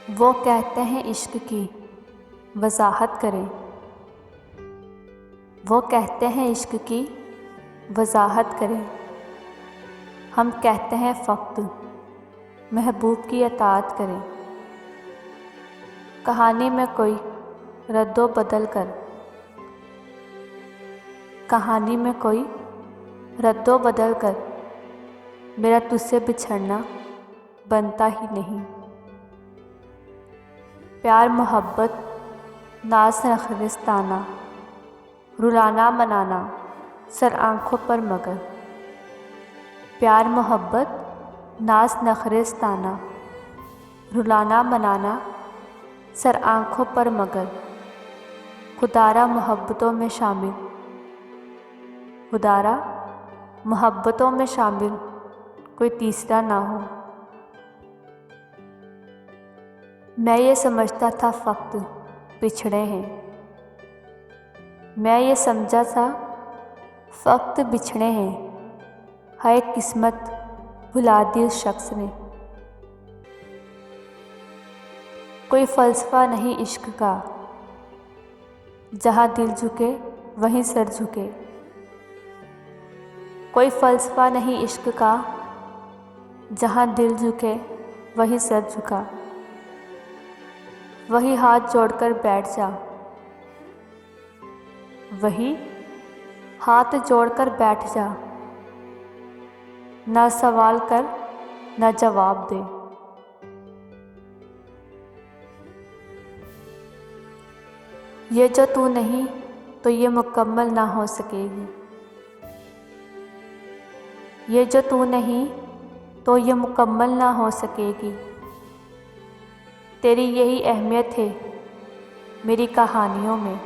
वो कहते हैं इश्क की वजाहत करें। वो कहते हैं इश्क की वजाहत करें। हम कहते हैं फ़क़्त महबूब की अताअत करें। कहानी में कोई रद्दो बदल कर, कहानी में कोई रद्दो बदल कर मेरा तुझसे बिछड़ना बनता ही नहीं। प्यार मोहब्बत नाज़ नखरिस्ताना, रुलाना मनाना सर आँखों पर मगर। प्यार मोहब्बत नाज़ नखरिस्ताना, रुलाना मनाना सर आँखों पर मगर। खुदारा मोहब्बतों में शामिल, खुदारा मोहब्बतों में शामिल कोई तीसरा ना हो। मैं ये समझता था फ़क़्त बिछड़े हैं, मैं ये समझा था फ़क़्त बिछड़े हैं। हाय किस्मत भुला दी उस शख्स ने। कोई फ़लसफ़ा नहीं इश्क का, जहाँ दिल झुके वहीं सर झुके। कोई फ़लसफ़ा नहीं इश्क का, जहाँ दिल झुके वहीं सर झुका। वही हाथ जोड़कर बैठ जा, वही हाथ जोड़कर बैठ जा। ना सवाल कर ना जवाब दे। ये जो तू नहीं तो ये मुकम्मल ना हो सकेगी। ये जो तू नहीं तो ये मुकम्मल ना हो सकेगी। तेरी यही अहमियत है मेरी कहानियों में।